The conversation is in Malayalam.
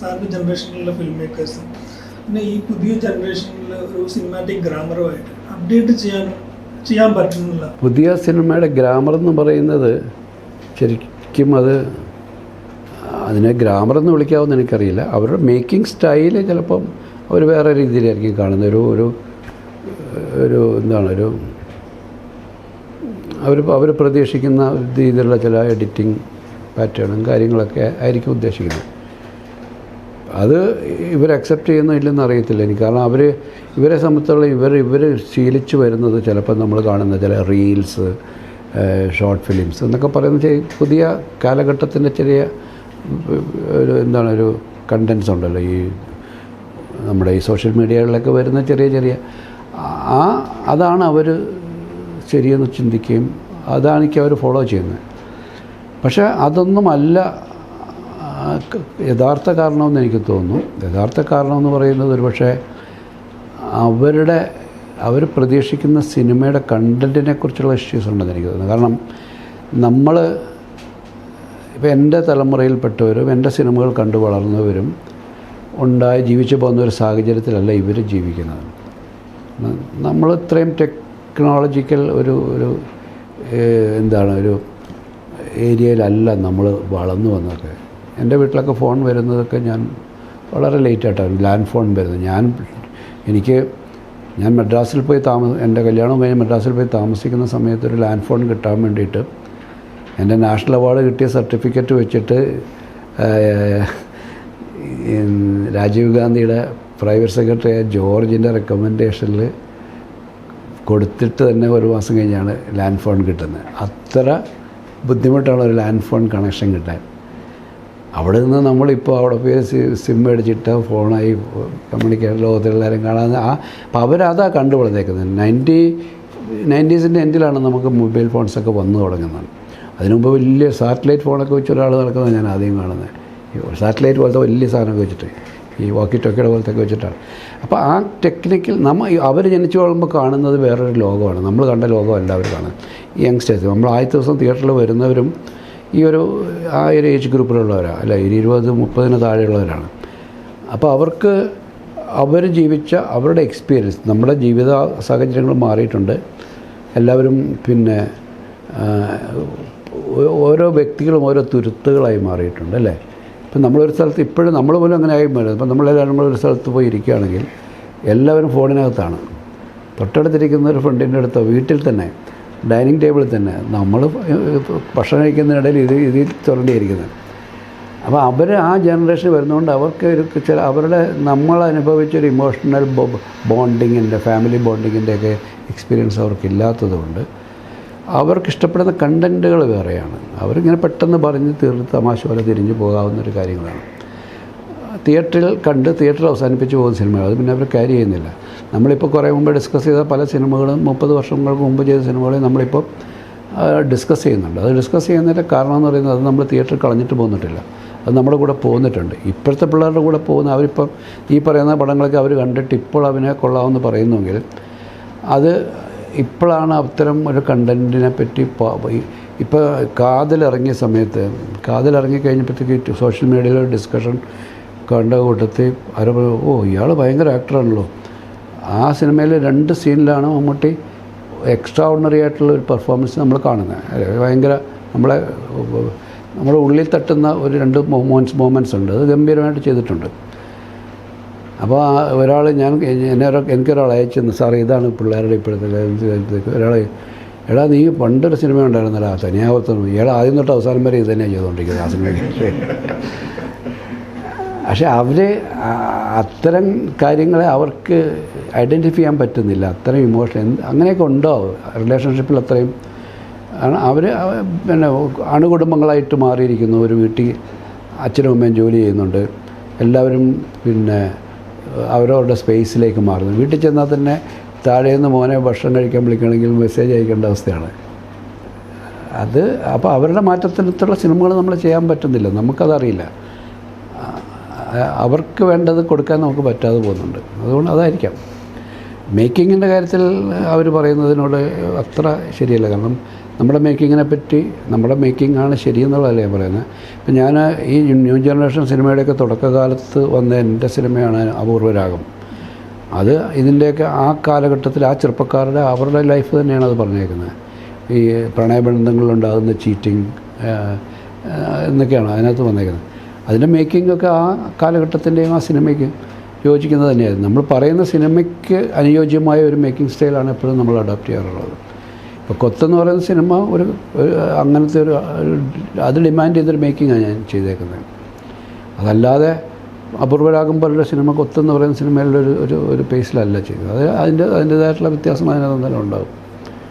സാറിൻ്റെ ജനറേഷനിലുള്ള ഫിലിം മേക്കേഴ്സും പിന്നെ ഈ പുതിയ ജനറേഷനിൽ ഒരു സിനിമാറ്റിക് ഗ്രാമറുമായിട്ട് അപ്ഡേറ്റ് ചെയ്യാൻ പറ്റുന്നില്ല. പുതിയ സിനിമയുടെ ഗ്രാമർ എന്ന് പറയുന്നത് ശരിക്കും അതിനെ ഗ്രാമർ എന്ന് വിളിക്കാമെന്ന് എനിക്കറിയില്ല. അവരുടെ മേക്കിംഗ് സ്റ്റൈല് ചിലപ്പം അവർ വേറെ രീതിയിലായിരിക്കും കാണുന്നത്. ഒരു എന്താണ് അവർ പ്രതീക്ഷിക്കുന്ന രീതിയിലുള്ള ചില എഡിറ്റിംഗ് പാറ്റേണും കാര്യങ്ങളൊക്കെ ആയിരിക്കും ഉദ്ദേശിക്കുന്നത്. അത് ഇവർ അക്സെപ്റ്റ് ചെയ്യുന്നോ ഇല്ലെന്ന് അറിയത്തില്ല എനിക്ക്. കാരണം ഇവരെ സംബന്ധിച്ചുള്ള ഇവർ ശീലിച്ച് വരുന്നത് ചിലപ്പോൾ നമ്മൾ കാണുന്ന ചില റീൽസ്, ഷോർട്ട് ഫിലിംസ് എന്നൊക്കെ പറയുന്ന പുതിയ കാലഘട്ടത്തിൻ്റെ ചെറിയ ഒരു കണ്ടൻസ് ഉണ്ടല്ലോ, ഈ നമ്മുടെ ഈ സോഷ്യൽ മീഡിയകളിലൊക്കെ വരുന്ന ചെറിയ അതാണ് അവർ ശരിയെന്ന് ചിന്തിക്കുകയും അതാണിക്ക് അവർ ഫോളോ ചെയ്യുന്നത്. പക്ഷേ അതൊന്നുമല്ല യഥാർത്ഥ കാരണമെന്ന് എനിക്ക് തോന്നുന്നു. യഥാർത്ഥ കാരണമെന്ന് പറയുന്നത് ഒരുപക്ഷെ അവർ പ്രതീക്ഷിക്കുന്ന സിനിമയുടെ കണ്ടൻറ്റിനെ കുറിച്ചുള്ള ഇഷ്യൂസ് ഉണ്ടെന്ന് എനിക്ക് തോന്നുന്നു. കാരണം ഇപ്പോൾ എൻ്റെ തലമുറയിൽപ്പെട്ടവരും എൻ്റെ സിനിമകൾ കണ്ടു വളർന്നവരും ജീവിച്ചു പോകുന്ന ഒരു സാഹചര്യത്തിലല്ല ഇവർ ജീവിക്കുന്നത്. നമ്മൾ ഇത്രയും ടെക്നോളജിക്കൽ ഒരു ഏരിയയിലല്ല നമ്മൾ വളർന്നു വന്നതൊക്കെ. എൻ്റെ വീട്ടിലൊക്കെ ഫോൺ വരുന്നതൊക്കെ ഞാൻ വളരെ ലേറ്റായിട്ടാണ് ലാൻഡ് ഫോൺ വരുന്നത്. ഞാൻ മദ്രാസിൽ പോയി എൻ്റെ കല്യാണം കഴിഞ്ഞ് മദ്രാസിൽ പോയി താമസിക്കുന്ന സമയത്ത് ഒരു ലാൻഡ് ഫോൺ കിട്ടാൻ വേണ്ടിയിട്ട് എൻ്റെ നാഷണൽ അവാർഡ് കിട്ടിയ സർട്ടിഫിക്കറ്റ് വെച്ചിട്ട് രാജീവ് ഗാന്ധിയുടെ പ്രൈവറ്റ് സെക്രട്ടറിയായ ജോർജിൻ്റെ റെക്കമെൻഡേഷനിൽ കൊടുത്തിട്ട് തന്നെ ഒരു മാസം കഴിഞ്ഞാണ് ലാൻഡ് ഫോൺ കിട്ടുന്നത്. അത്ര ബുദ്ധിമുട്ടാണ് ഒരു ലാൻഡ് ഫോൺ കണക്ഷൻ കിട്ടാൻ. അവിടെ നിന്ന് നമ്മളിപ്പോൾ അവിടെ പോയി സിം അടിച്ചിട്ട് ഫോണായി കമ്മ്യൂണിക്കേഷൻ ലോകത്തിലെല്ലാവരും കാണാൻ അപ്പോൾ അവരതാ കണ്ടു വളർന്നേക്കുന്നത്. 90s എൻഡിലാണ് നമുക്ക് മൊബൈൽ ഫോൺസൊക്കെ വന്നു തുടങ്ങുന്നത്. അതിനുമുമ്പ് വലിയ സാറ്റലൈറ്റ് ഫോണൊക്കെ വെച്ച് ഒരാൾ നടക്കുന്നത് ഞാൻ ആദ്യം കാണുന്നത്. സാറ്റലൈറ്റ് പോലത്തെ വലിയ സാധനമൊക്കെ വെച്ചിട്ട്, ഈ വാക്കി ടോക്കിയുടെ പോലത്തൊക്കെ വെച്ചിട്ടാണ്. അപ്പോൾ ആ ടെക്നിക്കൽ അവർ ജനിച്ചു വളരുമ്പോൾ കാണുന്നത് വേറൊരു ലോകമാണ്. നമ്മൾ കണ്ട ലോകമല്ല അവർ കാണുന്നത്. ഈ യങ്സ്റ്റേഴ്സ് നമ്മൾ ആദ്യത്തെ ദിവസം തിയേറ്ററിൽ വരുന്നവരും ഈ ഒരു ഏജ് ഗ്രൂപ്പിലുള്ളവരാണ്, അല്ല 20-30 താഴെയുള്ളവരാണ്. അപ്പോൾ അവർ ജീവിച്ച അവരുടെ എക്സ്പീരിയൻസ്, നമ്മുടെ ജീവിത സാഹചര്യങ്ങൾ മാറിയിട്ടുണ്ട്. എല്ലാവരും പിന്നെ ഓരോ വ്യക്തികളും ഓരോ തുരുത്തുകളായി മാറിയിട്ടുണ്ട് അല്ലേ. ഇപ്പം നമ്മളൊരു സ്ഥലത്ത് ഇപ്പോഴും നമ്മൾ പോലും അങ്ങനെ ആയി മാറും. ഇപ്പം നമ്മളൊരു സ്ഥലത്ത് പോയി ഇരിക്കുകയാണെങ്കിൽ എല്ലാവരും ഫോണിനകത്താണ്. തൊട്ടടുത്തിരിക്കുന്ന ഒരു ഫ്രണ്ടിൻ്റെ അടുത്തോ വീട്ടിൽ തന്നെ ഡൈനിങ് ടേബിളിൽ തന്നെ നമ്മൾ ഭക്ഷണം കഴിക്കുന്നതിനിടയിൽ ഇതിൽ ചുരണ്ടിയിരിക്കുന്നത്. അപ്പോൾ ആ ജനറേഷൻ വരുന്നതുകൊണ്ട് അവർക്ക് അവരുടെ നമ്മൾ അനുഭവിച്ചൊരു ഇമോഷണൽ ബോണ്ടിങ്ങിൻ്റെ, ഫാമിലി ബോണ്ടിങ്ങിൻ്റെയൊക്കെ എക്സ്പീരിയൻസ് അവർക്കില്ലാത്തതുകൊണ്ട് അവർക്കിഷ്ടപ്പെടുന്ന കണ്ടൻറ്റുകൾ വേറെയാണ്. അവരിങ്ങനെ പെട്ടെന്ന് പറഞ്ഞ് തീർത്ത് തമാശ പോലെ തിരിഞ്ഞു പോകാവുന്നൊരു കാര്യങ്ങളാണ്. തിയേറ്ററിൽ അവസാനിപ്പിച്ച് പോകുന്ന സിനിമകൾ അത് പിന്നെ അവർ ക്യാരി ചെയ്യുന്നില്ല. നമ്മളിപ്പോൾ കുറേ മുമ്പ് ഡിസ്കസ് ചെയ്ത പല സിനിമകളും 30 വർഷങ്ങൾക്ക് മുമ്പ് ചെയ്ത സിനിമകളെയും നമ്മളിപ്പോൾ ഡിസ്കസ് ചെയ്യുന്നുണ്ട്. അത് ഡിസ്കസ് ചെയ്യുന്നതിൻ്റെ കാരണം എന്ന് പറയുന്നത് അത് നമ്മൾ തിയേറ്ററിൽ കളഞ്ഞിട്ട് പോകുന്നിട്ടില്ല, അത് നമ്മുടെ കൂടെ പോകുന്നിട്ടുണ്ട്. ഇപ്പോഴത്തെ പിള്ളേരുടെ കൂടെ പോകുന്ന അവരിപ്പം ഈ പറയുന്ന പടങ്ങളൊക്കെ അവർ കണ്ടിട്ട് ഇപ്പോൾ അവനെ കൊള്ളാമെന്ന് പറയുന്നുവെങ്കിൽ അത് ഇപ്പോഴാണ് അത്തരം ഒരു കണ്ടൻറ്റിനെ പറ്റി ഇപ്പോൾ കാതിലിറങ്ങിയ സമയത്ത് കഴിഞ്ഞപ്പോഴത്തേക്ക് സോഷ്യൽ മീഡിയയിലെ ഡിസ്കഷൻ കണ്ട കൂട്ടത്തിൽ ഇയാൾ ഭയങ്കര ആക്ടറാണല്ലോ. ആ സിനിമയിൽ 2 സീനിലാണ് മമ്മൂട്ടി എക്സ്ട്രാ ഓർഡിനറി ആയിട്ടുള്ള ഒരു പെർഫോമൻസ് നമ്മൾ കാണുന്നത്. ഭയങ്കര നമ്മുടെ ഉള്ളിൽ തട്ടുന്ന ഒരു 2 മൊമെൻറ്റ്സ് ഉണ്ട്. അത് ഗംഭീരമായിട്ട് ചെയ്തിട്ടുണ്ട്. അപ്പോൾ എനിക്കൊരാൾ അയച്ചെന്ന്, സാർ ഇതാണ് പിള്ളേരുടെ ഇപ്പോഴത്തെ ഒരാൾ നീ പണ്ടൊരു സിനിമ ഉണ്ടായിരുന്നല്ലോ തനിയാവത്തൊന്നും, ഇയാൾ ആദ്യം തൊട്ട് അവസാനം വരെ ഇത് തന്നെയാണ് ചെയ്തുകൊണ്ടിരിക്കുന്നത് ആ സിനിമയ്ക്ക്. പക്ഷേ അത്തരം കാര്യങ്ങളെ അവർക്ക് ഐഡൻറ്റിഫൈ ചെയ്യാൻ പറ്റുന്നില്ല. അത്തരം ഇമോഷൻ അങ്ങനെയൊക്കെ ഉണ്ടോ റിലേഷൻഷിപ്പിൽ? അത്രയും പിന്നെ അണുകുടുംബങ്ങളായിട്ട് മാറിയിരിക്കുന്നു. ഒരു വീട്ടിൽ അച്ഛനും അമ്മയും ജോലി ചെയ്യുന്നുണ്ട്, എല്ലാവരും പിന്നെ അവരവരുടെ സ്പേസിലേക്ക് മാറുന്നു. വീട്ടിൽ ചെന്നാൽ തന്നെ താഴേന്ന് മോനെ ഭക്ഷണം കഴിക്കാൻ വിളിക്കണമെങ്കിൽ മെസ്സേജ് അയക്കേണ്ട അവസ്ഥയാണ്. അപ്പോൾ അവരുടെ മാറ്റത്തിനത്തുള്ള സിനിമകൾ നമ്മൾ ചെയ്യാൻ പറ്റുന്നില്ല, നമുക്കതറിയില്ല. അവർക്ക് വേണ്ടത് കൊടുക്കാൻ നമുക്ക് പറ്റാതെ പോകുന്നുണ്ട്. അതുകൊണ്ട് അതായിരിക്കാം മേക്കിങ്ങിൻ്റെ കാര്യത്തിൽ അവർ പറയുന്നതിനോട് അത്ര ശരിയല്ല. കാരണം നമ്മുടെ മേക്കിങ്ങിനെ പറ്റി നമ്മുടെ മേക്കിംഗ് ആണ് ശരിയെന്നുള്ളതല്ലേ ഞാൻ പറയുന്നത്. ഇപ്പം ഞാൻ ഈ ന്യൂ ജനറേഷൻ സിനിമയുടെയൊക്കെ തുടക്കകാലത്ത് വന്ന എൻ്റെ സിനിമയാണ് അപൂർവരാഗം. അത് ഇതിൻ്റെയൊക്കെ ആ കാലഘട്ടത്തിൽ ആ ചെറുപ്പക്കാരുടെ അവരുടെ ലൈഫ് തന്നെയാണ് അത് പറഞ്ഞേക്കുന്നത്. ഈ പ്രണയബന്ധങ്ങളിലുണ്ടാകുന്ന ചീറ്റിങ് എന്നൊക്കെയാണ് അതിനകത്ത് വന്നേക്കുന്നത്. അതിൻ്റെ മേക്കിങ്ങൊക്കെ ആ കാലഘട്ടത്തിൻ്റെയും ആ സിനിമയ്ക്ക് യോജിക്കുന്നത് തന്നെയായിരുന്നു. നമ്മൾ പറയുന്ന സിനിമയ്ക്ക് അനുയോജ്യമായ ഒരു മേക്കിംഗ് സ്റ്റൈലാണ് എപ്പോഴും നമ്മൾ അഡോപ്റ്റ് ചെയ്യാറുള്ളത്. ഇപ്പോൾ കൊത്തെന്ന് പറയുന്ന സിനിമ ഒരു അങ്ങനത്തെ ഒരു അത് ഡിമാൻഡ് ചെയ്തൊരു മേക്കിങ്ങാണ് ഞാൻ ചെയ്തേക്കുന്നത്. അതല്ലാതെ അപൂർവരാഗം പോലുള്ള സിനിമ കൊത്തെന്ന് പറയുന്ന സിനിമയിലൊരു ഒരു പേസിലല്ല ചെയ്തത്. അത് അതിൻ്റേതായിട്ടുള്ള വ്യത്യാസം അതിനകത്ത് തന്നെ ഉണ്ടാകും.